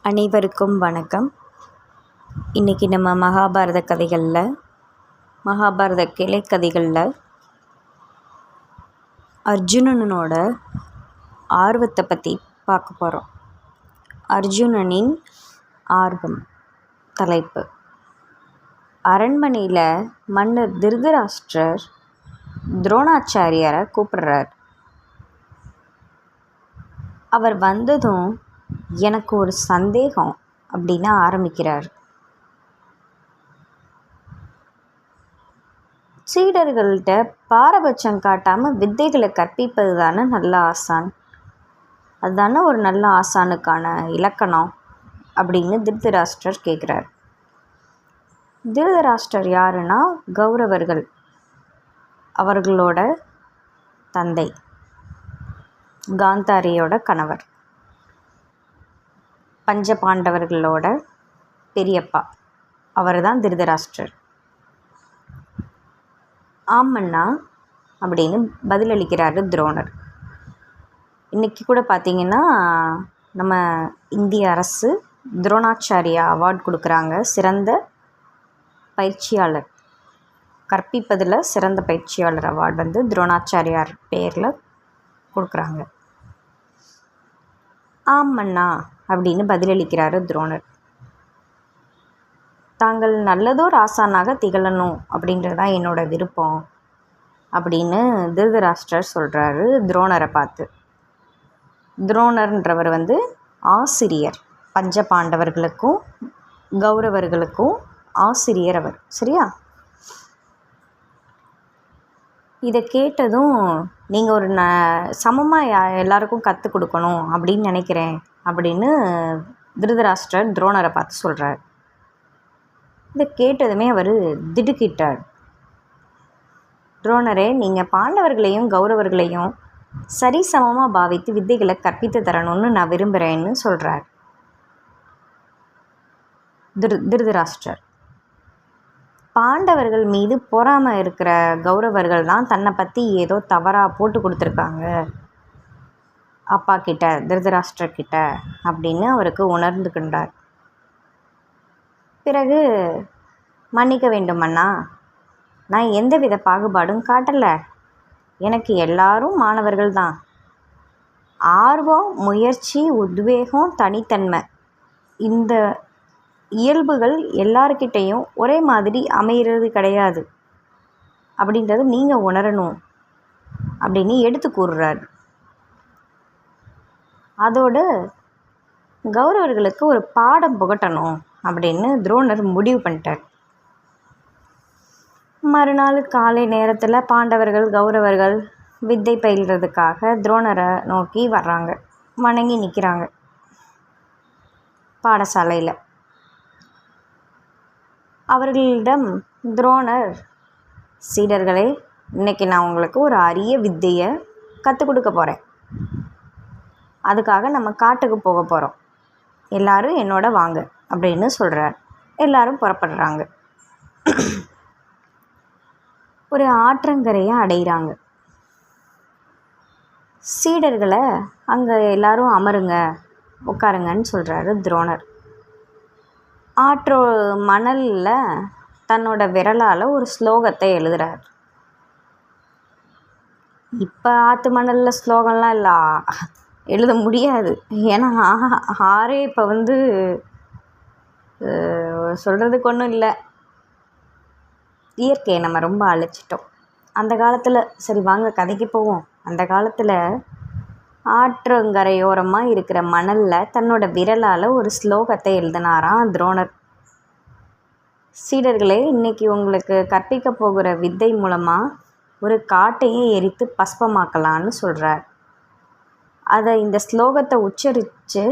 அனைவருக்கும் வணக்கம். இன்றைக்கி நம்ம மகாபாரத கதைகளில் மகாபாரத கிளைக்கதைகளில் அர்ஜுனனோட ஆர்வத்தை பற்றி பார்க்க போகிறோம். அர்ஜுனனின் ஆர்வம். தலைப்பு: அரண்மனையில் மன்னர் திருதராஷ்டிரர் துரோணாச்சாரியாரை கூப்பிடுறார். அவர் வந்ததும் எனக்கு ஒரு சந்தேகம் அப்படின்னு ஆரம்பிக்கிறார். சீடர்கள்ட்ட பாரபட்சம் காட்டாமல் வித்தைகளை கற்பிப்பது தானே நல்ல ஆசான், அதுதானே ஒரு நல்ல ஆசானுக்கான இலக்கணம் அப்படின்னு திருதராஷ்டிரர் கேட்குறார். திருதராஷ்டிரர் யாருன்னா கௌரவர்கள், அவர்களோட தந்தை, காந்தாரியோட கணவர், பஞ்ச பாண்டவர்களோட பெரியப்பா, அவர் தான் திருதராஷ்டிரர். ஆமண்ணா அப்படின்னு பதிலளிக்கிறாரு துரோணர். இன்றைக்கி கூட பார்த்திங்கன்னா நம்ம இந்திய அரசு துரோணாச்சாரியா அவார்டு கொடுக்குறாங்க. சிறந்த பயிற்சியாளர், கற்பிப்பதில் சிறந்த பயிற்சியாளர் அவார்டு வந்து துரோணாச்சாரியார் பேரில் கொடுக்குறாங்க. ஆமண்ணா அப்படின்னு பதிலளிக்கிறாரு துரோணர். தாங்கள் நல்லதோர் ஆசானாக திகழணும் அப்படின்றது தான் என்னோட விருப்பம் அப்படின்னு திருதராஷ்டிரர் சொல்கிறாரு துரோணரை பார்த்து. துரோணர்ன்றவர் வந்து ஆசிரியர், பஞ்ச பாண்டவர்களுக்கும் கௌரவர்களுக்கும் ஆசிரியர் அவர். சரியா? இதை கேட்டதும் நீங்கள் ஒரு சமமாக எல்லாருக்கும் கற்றுக் கொடுக்கணும் அப்படின்னு நினைக்கிறேன் அப்படின்னு திருதராஷ்டிரர் துரோணரை பார்த்து சொல்கிறார். இதை கேட்டதுமே அவர் திடுக்கிட்டார். துரோணரே, நீங்கள் பாண்டவர்களையும் கௌரவர்களையும் சரிசமமாக பாவித்து வித்தைகளை கற்பித்து தரணும்னு நான் விரும்புகிறேன்னு சொல்கிறார் திருதராஷ்டிரர். பாண்டவர்கள் மீது பொறாமை இருக்கிற கௌரவர்கள் தான் தன்னை பற்றி ஏதோ தவறாக போட்டு கொடுத்துருக்காங்க அப்பா கிட்ட, திருதராஷ்டிரர் கிட்ட அப்படின்னு அவருக்கு உணர்ந்துக்கின்றார். பிறகு, மன்னிக்க வேண்டும் அண்ணா, நான் எந்தவித பாகுபாடும் காட்டலை. எனக்கு எல்லாரும் மாணவர்கள் தான். ஆர்வம், முயற்சி, உத்வேகம், தனித்தன்மை, இந்த இயல்புகள் எல்லார்கிட்டையும் ஒரே மாதிரி அமைகிறது கிடையாது அப்படின்றது நீங்கள் உணரணும் அப்படின்னு எடுத்து கூறுறார். அதோடு கௌரவர்களுக்கு ஒரு பாடம் புகட்டணும் அப்படின்னு துரோணர் முடிவு பண்ணிட்டார். மறுநாள் காலை நேரத்தில் பாண்டவர்கள் கௌரவர்கள் வித்தை பயில்றதுக்காக துரோணரை நோக்கி வர்றாங்க. வணங்கி நிற்கிறாங்க பாடசாலையில். அவர்களிடம் துரோணர், சீடர்களே, இன்றைக்கி நான் உங்களுக்கு ஒரு அரிய வித்தையை கற்றுக் கொடுக்க போகிறேன். அதுக்காக நம்ம காட்டுக்கு போக போகிறோம். எல்லாரும் என்னோட வாங்க அப்படின்னு சொல்கிறார். எல்லாரும் புறப்படுறாங்க. ஒரு ஆற்றங்கரையை அடைகிறாங்க. சீடர்களை அங்கே எல்லாரும் அமருங்க, உட்காருங்கன்னு சொல்கிறாரு துரோணர். ஆற்று மணலில் தன்னோட விரலால் ஒரு ஸ்லோகத்தை எழுதுகிறார். இப்போ ஆற்று மணலில் ஸ்லோகம்லாம் இல்லை, எழுத முடியாது. ஏன்னா ஆறே இப்போ வந்து சொல்கிறதுக்கு ஒன்றும் இல்லை. இயற்கையை நம்ம ரொம்ப அழைச்சிட்டோம். அந்த காலத்தில், சரி வாங்க கதைக்கு போவோம். அந்த காலத்தில் ஆற்றங்கரையோரமாக இருக்கிற மணலில் தன்னோட விரலால் ஒரு ஸ்லோகத்தை எழுதினாராம் துரோணர். சீடர்களே, இன்றைக்கி உங்களுக்கு கற்பிக்க போகிற வித்தை மூலமாக ஒரு காட்டையே எரித்து பஸ்பமாக்கலான்னு சொல்கிறார். அதை, இந்த ஸ்லோகத்தை உச்சரித்து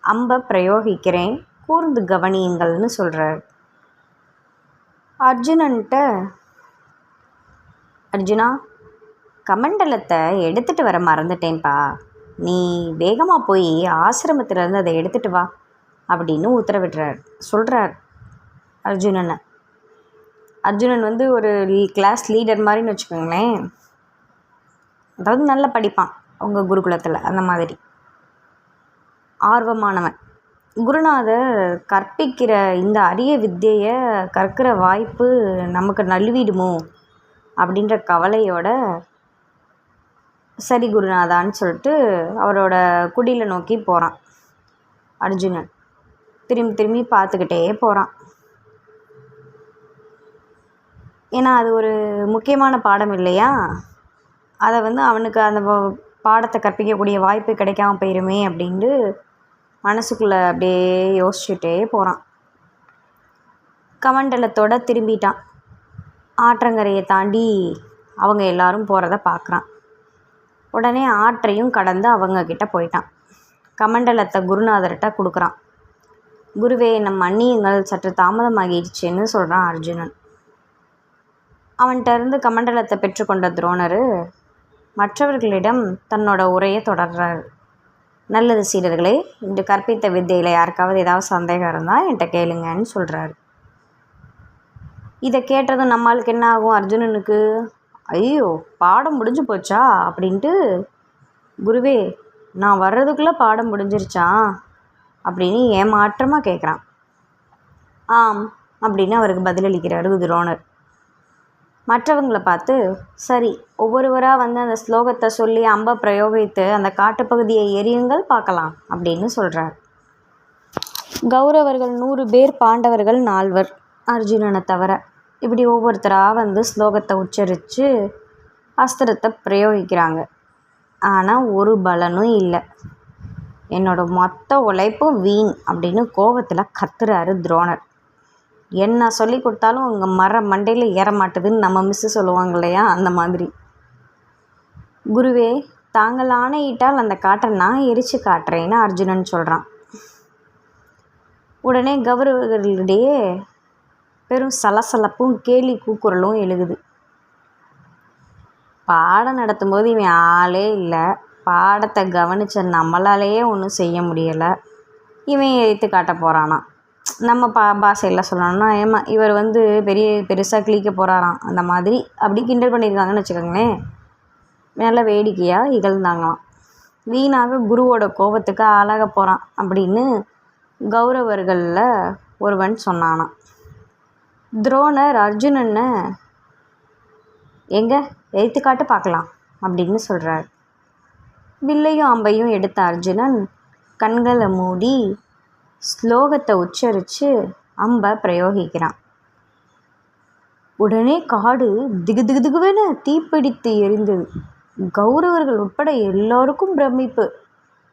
அம்பை பிரயோகிக்கிறேன், கூர்ந்து கவனியுங்கள்னு சொல்கிறார். அர்ஜுனன்ட்ட, அர்ஜுனா, கமண்டலத்தை எடுத்துகிட்டு வர மறந்துட்டேன்ப்பா, நீ வேகமாக போய் ஆசிரமத்திலேருந்து அதை எடுத்துகிட்டு வா அப்படின்னு உத்தரவிடுறார், சொல்கிறார் அர்ஜுனனை. அர்ஜுனன் வந்து ஒரு கிளாஸ் லீடர் மாதிரின்னு வச்சுக்கோங்களேன். அதாவது நல்லா படிப்பான் அவங்க குருகுலத்தில், அந்த மாதிரி ஆர்வமானவன். குருநாதர் கற்பிக்கிற இந்த அரிய வித்தையை கற்கிற வாய்ப்பு நமக்கு நழுவிடுமோ அப்படின்ற கவலையோட சரி குருநாதான்னு சொல்லிட்டு அவரோட குடிலை நோக்கி போகிறான் அர்ஜுனன். திரும்பி திரும்பி பார்த்துக்கிட்டே போகிறான். ஏன்னா அது ஒரு முக்கியமான பாடம் இல்லையா, அதை அவனுக்கு அந்த பாடத்தை கற்பிக்கக்கூடிய வாய்ப்பு கிடைக்காம போயிருமே அப்படின்ட்டு மனசுக்குள்ளே அப்படியே யோசிச்சுட்டே போகிறான். கமண்டலத்தோட திரும்பிட்டான். ஆற்றங்கரையை தாண்டி அவங்க எல்லாரும் போகிறத பார்க்குறான். உடனே ஆற்றையும் கடந்து அவங்கக்கிட்ட போயிட்டான். கமண்டலத்தை குருநாதர்கிட்ட கொடுக்குறான். குருவே, நம் மன்னியுங்கள், சற்று தாமதமாகிடுச்சுன்னு சொல்கிறான் அர்ஜுனன். அவன்கிட்ட இருந்து கமண்டலத்தை பெற்றுக்கொண்ட துரோணர் மற்றவர்களிடம் தன்னோட உரையை தொடர்றாரு. நல்லது சீடர்களே, இன்று கற்பித்த வித்தையில் யாருக்காவது ஏதாவது சந்தேகம் இருந்தால் என்கிட்ட கேளுங்கன்னு சொல்கிறாரு. இதை கேட்டதும் நம்மளுக்கு என்ன ஆகும், அர்ஜுனனுக்கு ஐயோ பாடம் முடிஞ்சு போச்சா அப்படின்ட்டு, குருவே நான் வர்றதுக்குள்ளே பாடம் முடிஞ்சிருச்சா அப்படின்னு ஏமாற்றமாக கேட்குறான். ஆம் அப்படின்னு அவருக்கு பதிலளிக்கிறாரு துரோணர். மற்றவங்களை பார்த்து, சரி ஒவ்வொருவராக அந்த ஸ்லோகத்தை சொல்லி அம்பை பிரயோகித்து அந்த காட்டுப்பகுதியை எரியுங்கள் பார்க்கலாம் அப்படின்னு சொல்கிறார். கௌரவர்கள் 100 பேர், பாண்டவர்கள் 4 அர்ஜுனனை தவிர. இப்படி ஒவ்வொருத்தராக ஸ்லோகத்தை உச்சரித்து அஸ்திரத்தை பிரயோகிக்கிறாங்க. ஆனால் ஒரு பலனும் இல்லை. என்னோட மொத்த உழைப்பும் வீண் அப்படின்னு கோபத்தில் கத்துறாரு துரோணர். என்ன சொல்லி கொடுத்தாலும் உங்கள் மண்டையில் ஏற மாட்டுதுன்னு நம்ம மிஸ்ஸு சொல்லுவாங்க இல்லையா, அந்த மாதிரி. குருவே, தாங்கள் ஆணையிட்டால் அந்த காட்டை நான் எரித்து காட்டுறேன்னு அர்ஜுனன் சொல்கிறான். உடனே கௌரவர்களிடையே பெரும் சலசலப்பும் கேலி கூக்குரலும் எழுகுது. பாடம் நடத்தும்போது இவன் ஆளே இல்லை, பாடத்தை கவனித்த நம்மளாலேயே ஒன்றும் செய்ய முடியலை, இவன் எரித்து காட்ட போகிறானா. நம்ம பாஷையில் சொல்லணும்னா இவர் பெருசாக கிழிக்க போகிறாராம், அந்த மாதிரி அப்படி கிண்டல் பண்ணியிருக்காங்கன்னு வச்சுக்கோங்களேன். நல்ல வேடிக்கையாக இகழ்ந்தாங்களாம். வீணாக குருவோட கோபத்துக்கு ஆளாக போகிறான் அப்படின்னு கௌரவர்களில் ஒருவன் சொன்னானான். துரோணர் அர்ஜுனனை எங்க எரித்து காட்டு பார்க்கலாம் அப்படின்னு சொல்கிறார். வில்லையும் அம்பையும் எடுத்த அர்ஜுனன் கண்களை மூடி ஸ்லோகத்தை உச்சரித்து அம்பை பிரயோகிக்கிறான். உடனே காடு திகு திகு திகுவென தீப்பிடித்து எரிந்தது. கௌரவர்கள் உட்பட எல்லோருக்கும் பிரமிப்பு.